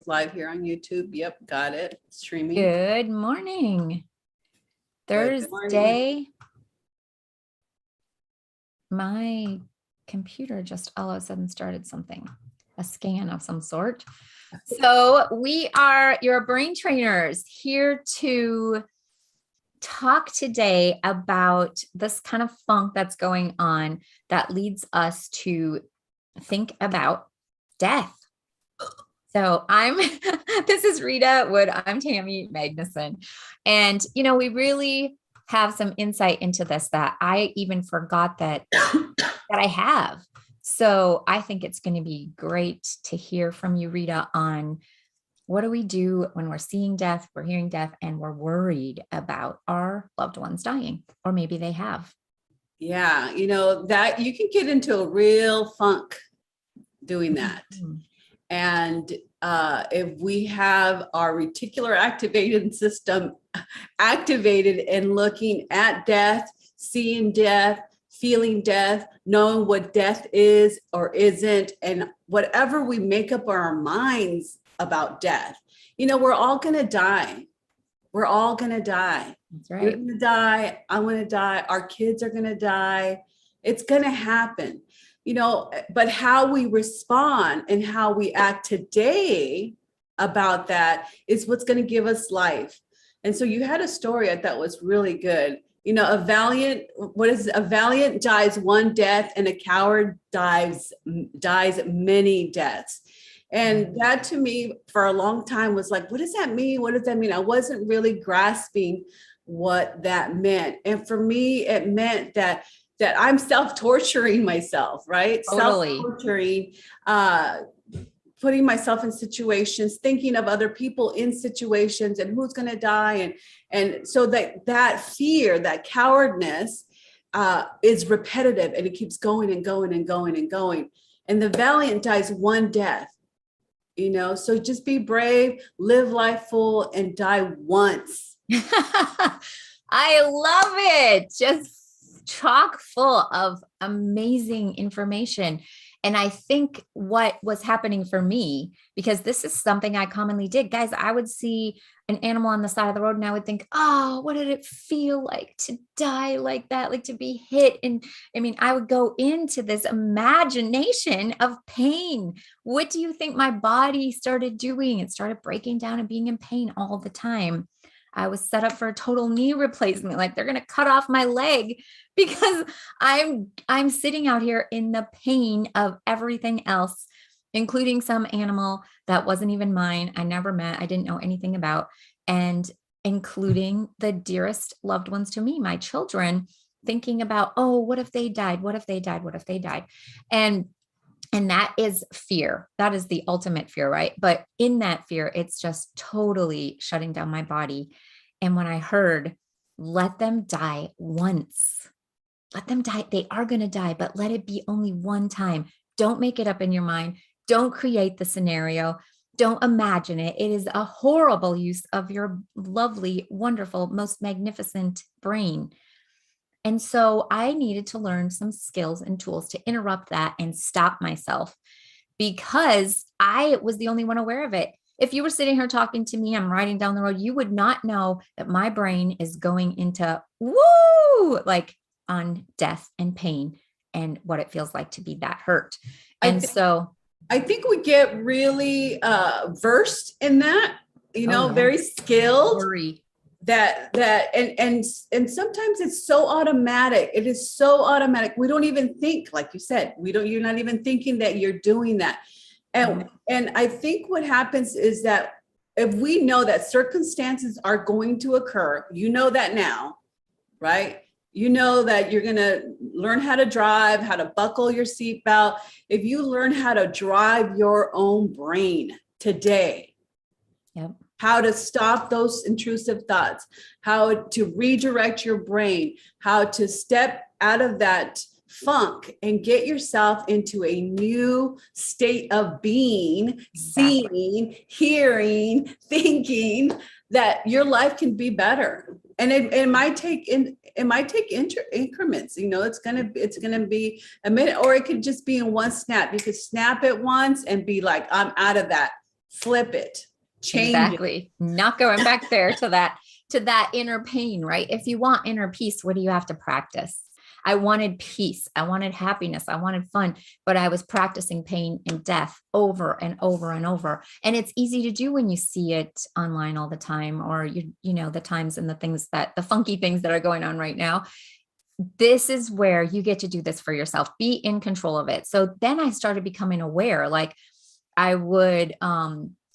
live here on YouTube. Yep, got it. Streaming. Good morning. Good morning. Thursday. My computer just all of a sudden started something, a scan of some sort. So we are your brain trainers here to talk today about this kind of funk that's going on that leads us to think about death. So this is Rita Wood. I'm Tammy Magnuson. And, we really have some insight into this that I even forgot that I have. So I think it's going to be great to hear from you, Rita, on what do we do when we're seeing death, we're hearing death, and we're worried about our loved ones dying, or maybe they have. Yeah, that you can get into a real funk doing that. Mm-hmm. And if we have our reticular activating system activated and looking at death, seeing death, feeling death, knowing what death is or isn't, and whatever we make up our minds about death, we're all going to die. We're all going to die. That's right. You're going to die. I'm going to die. Our kids are going to die. It's going to happen. But how we respond and how we act today about that is what's going to give us life. And so you had a story I thought was really good. A valiant dies one death and a coward dies many deaths. And that to me for a long time was like, what does that mean? What does that mean? I wasn't really grasping what that meant. And for me, it meant that I'm self-torturing myself, right? Totally. Self-torturing, putting myself in situations, thinking of other people in situations and who's going to die. And so that fear, that cowardness is repetitive and it keeps going and going and going and going. And the valiant dies one death, so just be brave, live life full and die once. I love it. Just chock full of amazing information. And I think what was happening for me, because this is something I commonly did, guys, I would see an animal on the side of the road and I would think, oh, what did it feel like to die like that? Like to be hit. And I would go into this imagination of pain. What do you think my body started doing? It started breaking down and being in pain all the time. I was set up for a total knee replacement. Like they're going to cut off my leg because I'm sitting out here in the pain of everything else, including some animal that wasn't even mine. I never met. I didn't know anything about, and including the dearest loved ones to me, my children, thinking about, oh, what if they died? What if they died? What if they died? And that is fear. That is the ultimate fear, right? But in that fear, it's just totally shutting down my body. And when I heard, let them die once, let them die. They are going to die, but let it be only one time. Don't make it up in your mind. Don't create the scenario. Don't imagine it. It is a horrible use of your lovely, wonderful, most magnificent brain. And so I needed to learn some skills and tools to interrupt that and stop myself, because I was the only one aware of it. If you were sitting here talking to me, I'm riding down the road, you would not know that my brain is going into woo, like on death and pain and what it feels like to be that hurt. And I think we get really versed in that, very skilled. Worry. And sometimes it's so automatic. It is so automatic. We don't even think, like you said, you're not even thinking that you're doing that. And I think what happens is that if we know that circumstances are going to occur, that now, right? That you're going to learn how to drive, how to buckle your seatbelt. If you learn how to drive your own brain today, yep. How to stop those intrusive thoughts, how to redirect your brain, how to step out of that funk and get yourself into a new state of being, seeing, hearing, thinking, that your life can be better. And it might take increments. It's gonna be a minute, or it could just be in one snap. You could snap it once and be like, I'm out of that. flip it, change it. Exactly. Not going back there to that inner pain, right? If you want inner peace, what do you have to practice? I wanted peace. I wanted happiness. I wanted fun, but I was practicing pain and death over and over and over. And it's easy to do when you see it online all the time, or you know, the times and the funky things that are going on right now. This is where you get to do this for yourself. Be in control of it. So then I started becoming aware. Like I would,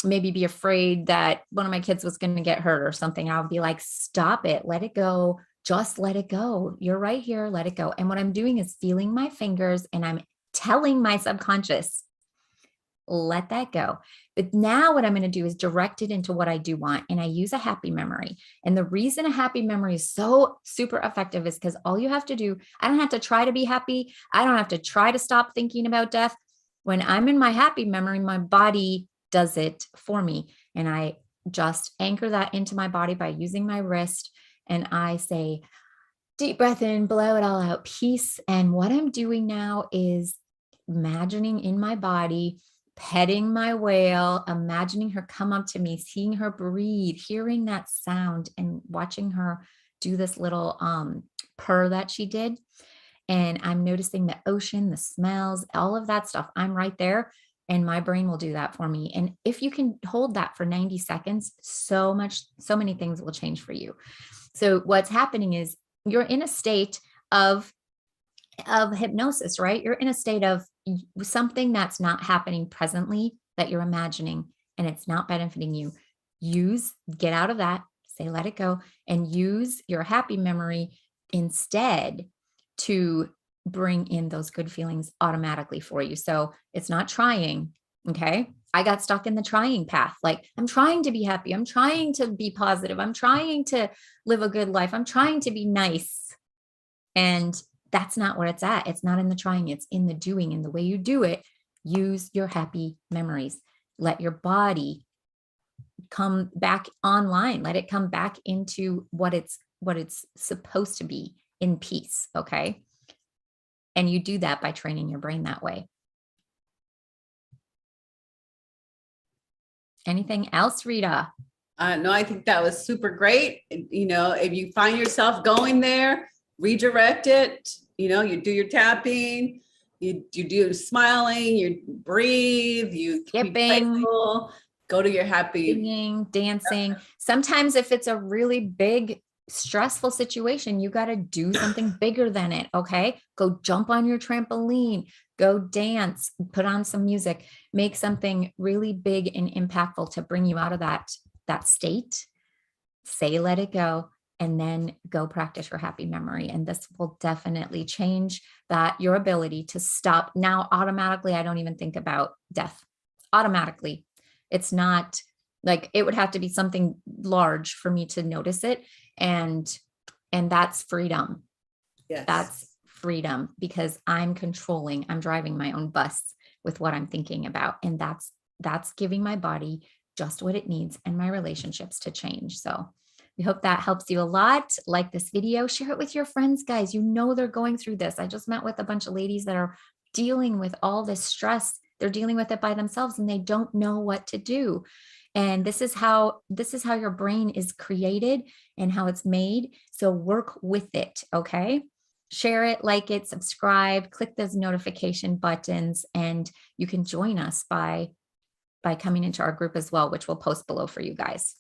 maybe be afraid that one of my kids was going to get hurt or something. I'll be like, stop it, let it go. Just let it go. You're right here. Let it go. And what I'm doing is feeling my fingers and I'm telling my subconscious, let that go. But now what I'm going to do is direct it into what I do want. And I use a happy memory. And the reason a happy memory is so super effective is because all you have to do, I don't have to try to be happy. I don't have to try to stop thinking about death. When I'm in my happy memory, my body does it for me. And I just anchor that into my body by using my wrist. And I say, deep breath in, blow it all out, peace. And what I'm doing now is imagining in my body, petting my whale, imagining her come up to me, seeing her breathe, hearing that sound and watching her do this little purr that she did. And I'm noticing the ocean, the smells, all of that stuff. I'm right there. And my brain will do that for me. And if you can hold that for 90 seconds, so many things will change for you. So what's happening is you're in a state of hypnosis, right? You're in a state of something that's not happening presently that you're imagining, and it's not benefiting you. Get out of that, say, let it go, and use your happy memory instead to bring in those good feelings automatically for you. So it's not trying. Okay. I got stuck in the trying path. Like, I'm trying to be happy. I'm trying to be positive. I'm trying to live a good life. I'm trying to be nice. And that's not where it's at. It's not in the trying. It's in the doing. And the way you do it, use your happy memories. Let your body come back online. Let it come back into what it's supposed to be, in peace. Okay. And you do that by training your brain that way. Anything else, Rita? No, I think that was super great. You know, if you find yourself going there, redirect it. You know, you do your tapping, you do smiling, you breathe, you keep playful, go to your happy. Singing, dancing. Sometimes if it's a really big, stressful situation, you got to do something bigger than it. Okay. Go jump on your trampoline, go dance, put on some music, make something really big and impactful to bring you out of that state. Say, let it go, and then go practice your happy memory. And this will definitely change your ability to stop. Now, automatically, I don't even think about death. Automatically. It's not like, it would have to be something large for me to notice it. And that's freedom. Yes. That's freedom, because I'm driving my own bus with what I'm thinking about. And that's giving my body just what it needs and my relationships to change. So we hope that helps you a lot. Like this video, share it with your friends, guys. You know, they're going through this. I just met with a bunch of ladies that are dealing with all this stress. They're dealing with it by themselves and they don't know what to do. And this is how your brain is created and how it's made. So work with it. Okay. Share it, like it, subscribe, click those notification buttons, and you can join us by coming into our group as well, which we'll post below for you guys.